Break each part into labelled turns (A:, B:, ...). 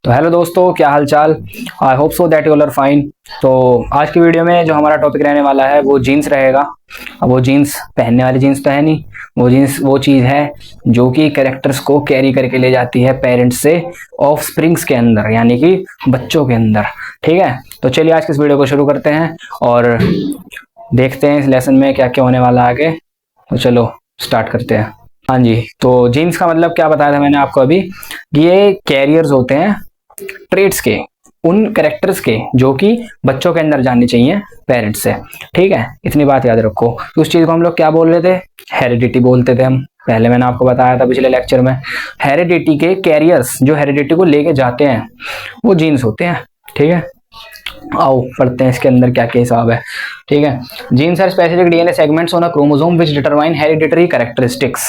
A: तो हेलो दोस्तों, क्या हाल चाल। I hope so that you all are fine. तो आज की वीडियो में जो हमारा टॉपिक रहने वाला है वो जीन्स रहेगा। अब वो जीन्स पहनने वाली जीन्स तो है नहीं, वो जीन्स वो चीज़ है जो कि कैरेक्टर्स को कैरी करके ले जाती है पेरेंट्स से ऑफ स्प्रिंग्स के अंदर, यानी कि बच्चों के अंदर। ठीक है, तो चलिए आज की इस वीडियो को शुरू करते हैं और देखते हैं इस लेसन में क्या क्या होने वाला है आगे। तो चलो स्टार्ट करते हैं। हाँ जी, तो जीन्स का मतलब क्या बताया था मैंने आपको अभी, कि ये कैरियर्स होते हैं ट्रेड्स के, उन कैरेक्टर्स के जो कि बच्चों के अंदर जाननी चाहिए पेरेंट्स से। ठीक है, इतनी बात याद रखो। तो उस चीज को हम लोग क्या बोल रहे थे, हेरिडिटी बोलते थे हम। पहले मैंने आपको बताया था पिछले लेक्चर में, हेरिडिटी के कैरियर्स जो हेरिडिटी को लेके जाते हैं वो जीन्स होते हैं। ठीक है, आओ पढ़ते हैं इसके अंदर क्या क्या हिसाब है। ठीक है, genes are specific DNA segments on a chromosome which determine hereditary characteristics.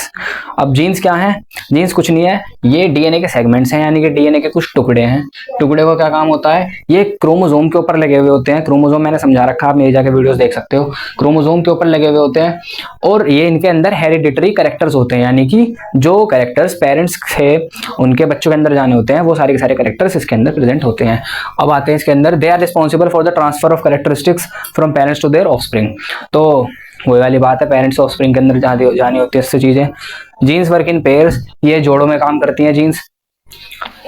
A: अब जीन्स क्या है, जीन्स कुछ नहीं है, ये डीएनए के सेगमेंट्स हैं, यानी कि डीएनए के कुछ टुकड़े हैं। टुकड़े का क्या काम होता है, ये क्रोमोसोम के ऊपर लगे हुए होते हैं। क्रोमोसोम मैंने समझा रखा, आप मेरे जाके वीडियोस देख सकते हो। क्रोमोसोम के ऊपर लगे हुए होते हैं और ये इनके अंदर हेरिडिटरी कैरेक्टर्स होते हैं, यानी कि जो कैरेक्टर्स पेरेंट्स से उनके बच्चों के अंदर जाने होते हैं वो सारे के सारे कैरेक्टर्स इसके अंदर प्रेजेंट होते हैं। अब आते हैं इसके अंदर, they are responsible for the transfer of characteristics from parents to their offspring. तो वही वाली बात है, पेरेंट्स ऑफस्प्रिंग के अंदर जानी होती है इससे चीजें। जीन्स वर्क इन पेयर्स, ये जोड़ों में काम करती हैं जीन्स।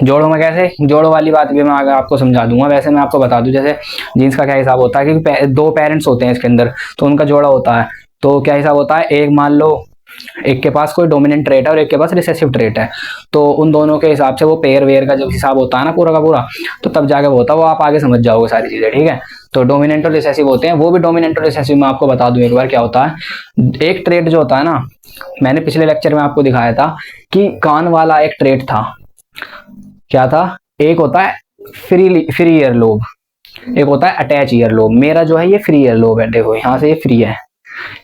A: जोड़ों में कैसे, जोड़ों वाली बात भी मैं आगे आपको समझा दूंगा। वैसे मैं आपको बता दूं, जैसे जीन्स का क्या हिसाब होता है कि दो पेरेंट्स होते हैं इसके अंदर, तो उनका जोड़ा होता है। तो क्या हिसाब होता है, एक मान लो एक के पास कोई डोमिनेंट ट्रेट है और एक के पास रिसेसिव ट्रेट है, तो उन दोनों के हिसाब से वो पेयर वेयर का जब हिसाब होता है ना पूरा का पूरा, तो तब जाके वो होता है, वो आप आगे समझ जाओगे सारी चीजें। ठीक है, तो डोमिनेंट और रिसेसिव होते हैं। वो भी डोमिनेंट और रिसेसिव में आपको बता दूं एक बार क्या होता है। एक ट्रेट जो होता है ना, मैंने पिछले लेक्चर में आपको दिखाया था कि कान वाला एक ट्रेट था। क्या था, एक होता है फ्री ईयर लोब, एक होता है अटैच ईयर लोब। मेरा जो है ये फ्री ईयर लोब है, देखो यहाँ से ये फ्री है,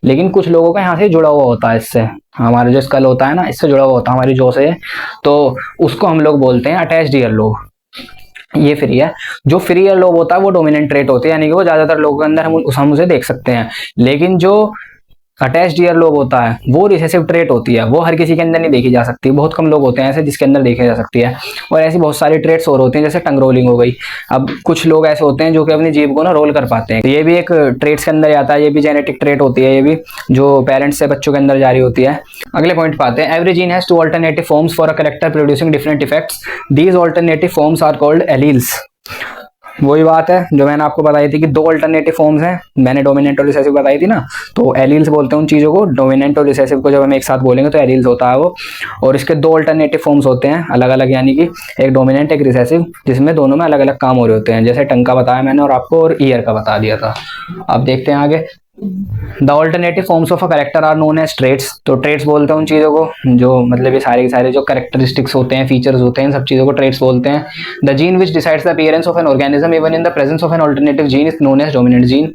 A: लेकिन कुछ लोगों का यहाँ से जुड़ा हुआ होता है इससे, हमारा जो स्कल होता है ना इससे जुड़ा हुआ होता है हमारी जॉ से, तो उसको हम लोग बोलते हैं अटैच्ड ईयर लोब। ये फ्री है। जो फ्री ईयर लोब होता है वो डोमिनेंट ट्रेट होती है, यानी कि वो ज्यादातर लोगों के अंदर हम उसे देख सकते हैं। लेकिन जो अटैच्ड ईयर लोब होता है वो रिसेसिव ट्रेट होती है, वो हर किसी के अंदर नहीं देखी जा सकती। बहुत कम लोग होते हैं ऐसे जिसके अंदर देखी जा सकती है। और ऐसी बहुत सारी ट्रेट्स और होती हैं, जैसे टंग रोलिंग हो गई। अब कुछ लोग ऐसे होते हैं जो कि अपनी जीभ को ना रोल कर पाते हैं, तो ये भी एक ट्रेट्स के अंदर आता है। ये भी जेनेटिक ट्रेट होती है, ये भी जो पेरेंट्स से बच्चों के अंदर जारी होती है। अगले पॉइंट पे आते हैं, every gene has two alternative forms for a character producing different effects, these alternative forms are called alleles. वही बात है जो मैंने आपको बताई थी कि दो अल्टरनेटिव फॉर्म्स हैं, मैंने डोमिनेंट और रिसेसिव बताई थी ना, तो एलील्स बोलते हैं उन चीज़ों को। डोमिनेंट और रिसेसिव को जब हम एक साथ बोलेंगे तो एलील्स होता है वो। और इसके दो अल्टरनेटिव फॉर्म्स होते हैं अलग अलग, यानी कि एक डोमिनेंट एक रिसेसिव, जिसमें दोनों में अलग अलग काम हो रहे होते हैं। जैसे टंग का बताया मैंने और आपको, और ईयर का बता दिया था। अब देखते हैं आगे, the alternative forms of a character are known as traits. तो ट्रेट्स बोलते हैं उन चीज़ों को जो मतलब ये सारे के सारे जो कैरेक्टरिस्टिक्स होते हैं, फीचर्स होते हैं, इन सब चीज़ों को ट्रेट्स बोलते हैं। The gene which decides the appearance of an organism even in the presence of an alternative gene is known as dominant gene.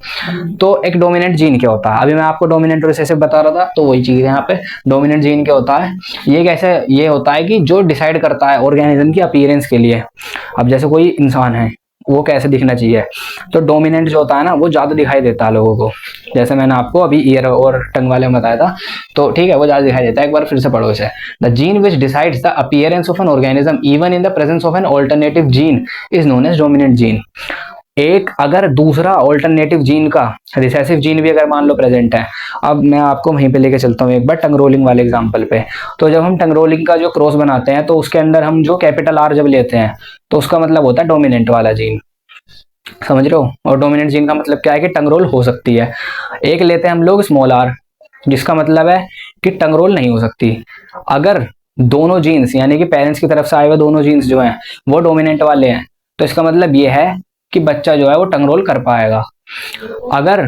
A: तो एक डोमिनेंट जीन क्या होता है, अभी मैं आपको डोमिनेंट और रिसेसिव बता रहा था, तो वही चीज़ है यहाँ पे। डोमिनेंट जीन क्या होता है, ये कैसे, ये होता है कि जो डिसाइड करता है ऑर्गेनिज्म की अपीयरेंस के लिए। अब जैसे कोई इंसान है, वो कैसे दिखना चाहिए, तो डोमिनेंट जो होता है ना वो ज्यादा दिखाई देता है लोगों को। जैसे मैंने आपको अभी ईयर और टंग वाले में बताया था, तो ठीक है वो ज्यादा दिखाई देता है। एक बार फिर से पढ़ो इसे, the gene which decides the appearance of an organism even in the presence of an alternative gene is known as dominant gene. एक अगर दूसरा ऑल्टरनेटिव जीन का रिसेसिव जीन भी अगर मान लो प्रेजेंट है, अब मैं आपको वहीं पे लेके चलता हूँ एक बार टंग रोलिंग वाले एग्जांपल पे। तो जब हम टंग रोलिंग का जो क्रॉस बनाते हैं तो उसके अंदर हम जो कैपिटल आर जब लेते हैं तो उसका मतलब होता है डोमिनेंट वाला जीन, समझ रहे हो। और डोमिनेंट जीन का मतलब क्या है कि टंग रोल हो सकती है। एक लेते हैं हम लोग स्मॉल आर, जिसका मतलब है कि टंग रोल नहीं हो सकती। अगर दोनों जीन्स यानी कि पेरेंट्स की तरफ से आए हुए दोनों जीन्स जो हैं वो डोमिनेंट वाले हैं, तो इसका मतलब ये है कि बच्चा जो है वो टंग रोल कर पाएगा। अगर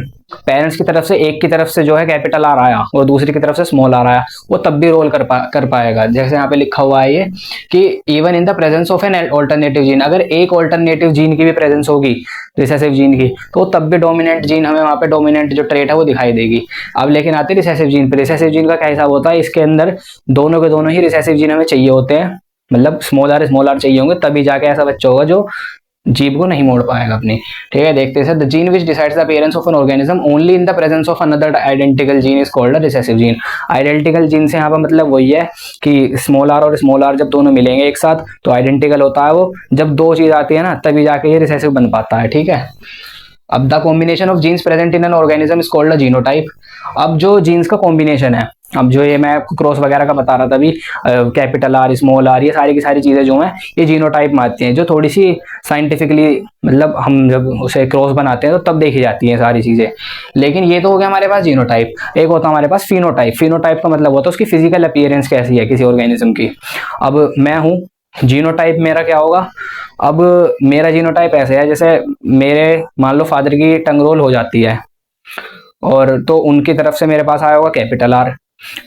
A: पेरेंट्स की तरफ से एक की तरफ से जो है कैपिटल आर आया और दूसरी की तरफ से स्मॉल आर आया, वो तब भी रोल कर पाएगा। जैसे यहाँ पे लिखा हुआ है ये कि even in the presence of an alternative gene, अगर एक ऑल्टरनेटिव जीन की भी प्रेजेंस होगी रिसेसिव जीन की, तो तब भी डोमिनेंट जीन हमें वहाँ पे डोमिनेंट जो ट्रेट है वो दिखाई देगी। अब लेकिन आते रिसेसिव जीन पे, रिसेसिव जीन का क्या हिसाब होता है, इसके अंदर दोनों के दोनों ही रिसेसिव जीन हमें चाहिए होते हैं, मतलब स्मॉल आर चाहिए होंगे, तभी जाके ऐसा बच्चा होगा जो जीभ को नहीं मोड़ पाएगा अपनी। ठीक है, देखते हैं। The gene which decides the appearance of an organism only in the presence of another identical gene is called a recessive gene. Identical gene से यहाँ पर मतलब वही है कि स्मॉल आर और स्मॉल आर जब दोनों मिलेंगे एक साथ तो आइडेंटिकल होता है वो। जब दो चीज आती है ना तभी जाके ये रिसेसिव बन पाता है। ठीक है, अब the combination of genes present in an organism is called a genotype. अब जो जीन्स का कॉम्बिनेशन है, अब जो ये मैं आपको क्रॉस वगैरह का बता रहा था अभी, कैपिटल आर स्मॉल आर, ये सारी की सारी चीजें जो हैं ये जीनोटाइप में आती हैं, जो थोड़ी सी साइंटिफिकली मतलब हम जब उसे क्रॉस बनाते हैं तो तब देखी जाती हैं सारी चीजें। लेकिन ये तो हो गया हमारे पास जीनोटाइप। एक होता है हमारे पास फिनोटाइप। फिनोटाइप का मतलब होता है उसकी फिजिकल अपीयरेंस कैसी है किसी ऑर्गेनिज्म की। अब मैं हूँ, जीनोटाइप मेरा क्या होगा, अब मेरा जीनोटाइप ऐसे है जैसे मेरे मान लो फादर की टंग रोल हो जाती है और तो उनकी तरफ से मेरे पास आया होगा कैपिटल आर।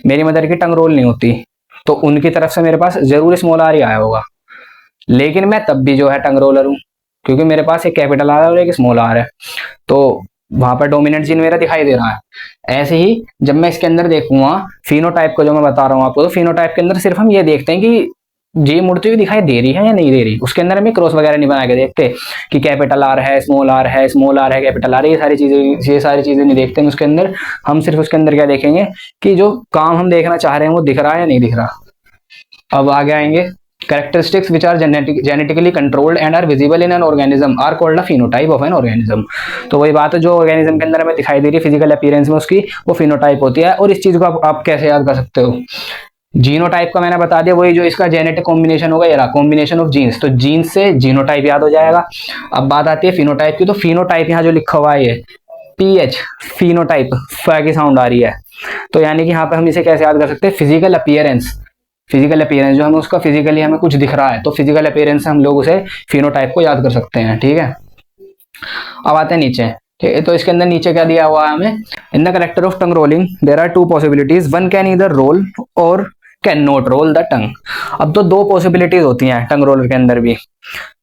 A: मेरी मदर की टंग रोल नहीं होती तो उनकी तरफ से मेरे पास जरूर स्मॉल आर ही आया होगा, लेकिन मैं तब भी जो है टंग रोलर हूँ क्योंकि मेरे पास एक कैपिटल आर है और एक स्मॉल आर है, तो वहां पर डोमिनेंट जीन मेरा दिखाई दे रहा है। ऐसे ही जब मैं इसके अंदर देखूंगा फिनोटाइप को जो मैं बता रहा हूँ आपको, तो फिनोटाइप के अंदर सिर्फ हम ये देखते हैं कि जी मुड़ती हुई दिखाई दे रही है या नहीं दे रही। उसके अंदर हमें क्रॉस वगैरह नहीं बना के देखते कि कैपिटल आर है स्मॉल आर है, स्मॉल आर है कैपिटल आर है, ये सारी चीजें नहीं देखते हैं उसके अंदर। हम सिर्फ उसके अंदर क्या देखेंगे कि जो काम हम देखना चाह रहे हैं वो दिख रहा है या नहीं दिख रहा। अब आगे आएंगे, characteristics which are genetically controlled and are visible in an organism are called a phenotype of an organism। तो वही बात है, जो ऑर्गेनिज्म के अंदर हमें दिखाई दे रही है फिजिकल अपीयरेंस में उसकी, वो फिनोटाइप होती है। और इस चीज को आप कैसे याद कर सकते हो, जीनोटाइप का मैंने बता दिया, वही जो इसका जेनेटिक कॉम्बिनेशन होगा, ये रहा कॉम्बिनेशन ऑफ जीन्स, तो जीन्स से जीनोटाइप याद हो जाएगा। अब बात आती है फिनोटाइप की, तो फिनोटाइप यहाँ जो लिखा हुआ है ये पीएच फिनोटाइप फ की साउंड आ रही है, तो यानी कि यहाँ पे हम इसे कैसे याद कर सकते हैं, फिजिकल अपीयरेंस। फिजिकल अपीयरेंस जो हमें उसका फिजिकली हमें कुछ दिख रहा है तो फिजिकल अपीयरेंस से हम लोग उसे फिनोटाइप को याद कर सकते हैं। ठीक है, अब आते हैं नीचे। ठीक है, तो इसके अंदर नीचे क्या दिया हुआ है हमें, in the character of tongue rolling there are two possibilities, one can either roll or can not roll the tongue. अब तो दो पॉसिबिलिटीज होती हैं टंग रोलर के अंदर भी,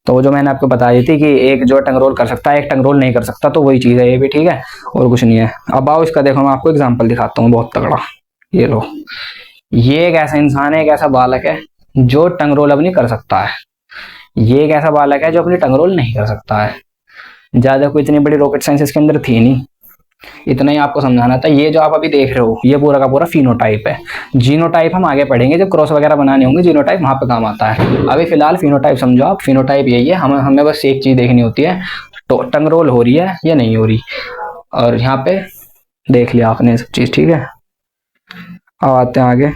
A: तो जो मैंने आपको बताई थी कि एक जो टंग रोल कर सकता है एक टंग रोल नहीं कर सकता, तो वही चीज है ये भी। ठीक है, और कुछ नहीं है। अब आओ इसका देखो, मैं आपको एग्जांपल दिखाता हूँ बहुत तगड़ा। ये लो, ये एक ऐसा इंसान है, एक ऐसा बालक है जो टंग रोल अब नहीं कर सकता है। ये एक ऐसा बालक है जो अपनी टंग रोल नहीं कर सकता है। ज्यादा कोई इतनी बड़ी रॉकेट साइंस इसके अंदर थी नहीं, इतना ही आपको समझाना था। ये जो आप अभी देख रहे हो ये पूरा का पूरा फिनोटाइप है। जीनोटाइप हम आगे पढ़ेंगे, जब क्रॉस वगैरह बनाने होंगे जीनोटाइप वहां पे काम आता है। अभी फिलहाल फिनोटाइप समझो आप, फिनोटाइप यही है। हमें बस एक चीज देखनी होती है, तो टंग रोल हो रही है या नहीं हो रही, और यहाँ पे देख लिया आपने सब चीज। ठीक है, अब आते हैं आगे।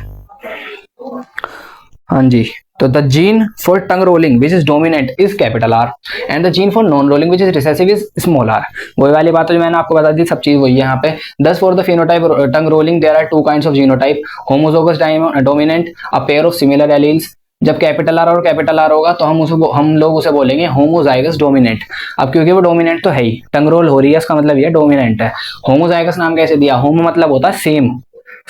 A: हाँ जी, तो the gene for tongue rolling which is dominant is capital R and the gene for non rolling which is recessive is small R. वही वाली बात है जो मैंने आपको बता दी, सब चीज वही है यहाँ पे। Thus for the phenotype tongue rolling there are two kinds of genotype, homozygous dominant a pair of similar alleles. जब कैपिटल आर और कैपिटल आर होगा तो हम लोग उसे बोलेंगे होमोजाइगस डोमिनेंट। अब क्योंकि वो डोमिनेंट तो है ही, टंग रोल हो रही है, इसका मतलब ये डोमिनेंट है। होमोजाइगस नाम कैसे दिया, होमो मतलब होता है सेम,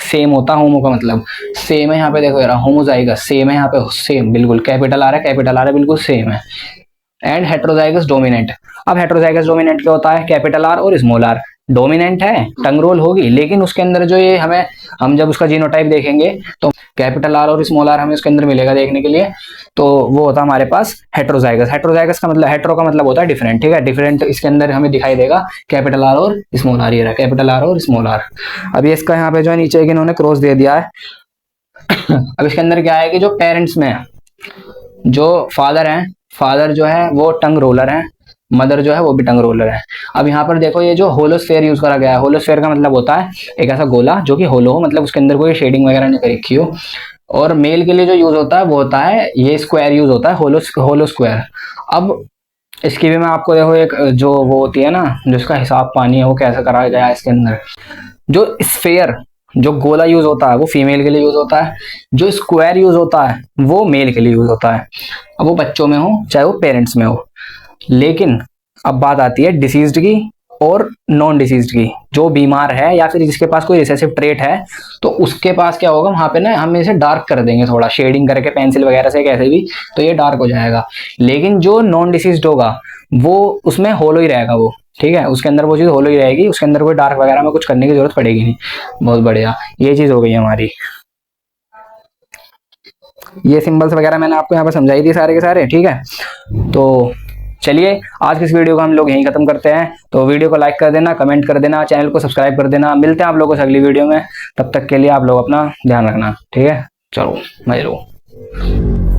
A: सेम होता है होमो का मतलब सेम है। यहाँ पे देखो यार होमोजाइगस सेम है, यहाँ पे सेम बिल्कुल कैपिटल आ रहा है बिल्कुल सेम है। And heterozygous dominant. अब हेट्रोजाइगस डोमिनेंट क्या होता है, कैपिटल आर और स्मॉल आर डोमिनेंट है, टंग रोल होगी, लेकिन उसके अंदर जो ये हम जब उसका जीनोटाइप देखेंगे तो कैपिटल आर और स्मॉल आर हमें उसके अंदर मिलेगा देखने के लिए, तो वो होता है हमारे पास हेट्रोजाइगस। हेट्रोजाइगस का मतलब, हेट्रो का मतलब होता है डिफरेंट। ठीक है, डिफरेंट इसके अंदर हमें दिखाई देगा कैपिटल आर और स्मॉल आर, ये रहा कैपिटल आर और स्मॉल आर। अभी इसका यहाँ पे जो है नीचे इन्होंने क्रॉस दे दिया है। अब इसके अंदर क्या है कि जो पेरेंट्स में जो फादर हैं, फादर जो है वो टंग रोलर है, मदर जो है वो भी टंग रोलर है। अब यहाँ पर देखो ये जो होलोस्फेयर यूज करा गया है, होलोस्फेयर का मतलब होता है एक ऐसा गोला जो कि होलो हो, मतलब उसके अंदर कोई शेडिंग वगैरह नहीं कर रखी हो। और मेल के लिए जो यूज होता है वो होता है ये स्क्वायर यूज होता है, होलो स्क्वायर। अब इसकी भी मैं आपको देखो एक जो वो होती है ना जिसका हिसाब पानी है वो कैसे करा गया है इसके अंदर। जो स्फेयर जो गोला यूज होता है वो फीमेल के लिए यूज होता है, जो स्क्वायर यूज होता है वो मेल के लिए यूज होता है। अब वो बच्चों में हो चाहे वो पेरेंट्स में हो। लेकिन अब बात आती है डिसीज्ड की और नॉन डिसीज्ड की। जो बीमार है या फिर जिसके पास कोई रिसेसिव ट्रेट है तो उसके पास क्या होगा, वहां पे ना हम इसे डार्क कर देंगे थोड़ा शेडिंग करके पेंसिल वगैरह से कैसे भी, तो ये डार्क हो जाएगा। लेकिन जो नॉन डिसीज्ड होगा वो उसमें होलो ही रहेगा वो। ठीक है, उसके अंदर वो चीज होलो ही रहेगी, उसके अंदर कोई डार्क वगैरह में कुछ करने की जरूरत पड़ेगी नहीं। बहुत बढ़िया, ये चीज हो गई हमारी। ये सिंबल्स वगैरह मैंने आपको यहाँ पर समझाई थी सारे के सारे। ठीक है, तो चलिए आज की इस वीडियो को हम लोग यहीं खत्म करते हैं। तो वीडियो को लाइक कर देना, कमेंट कर देना, चैनल को सब्सक्राइब कर देना। मिलते हैं आप लोगों से अगली वीडियो में, तब तक के लिए आप लोग अपना ध्यान रखना, ठीक है। चलो मजे लो।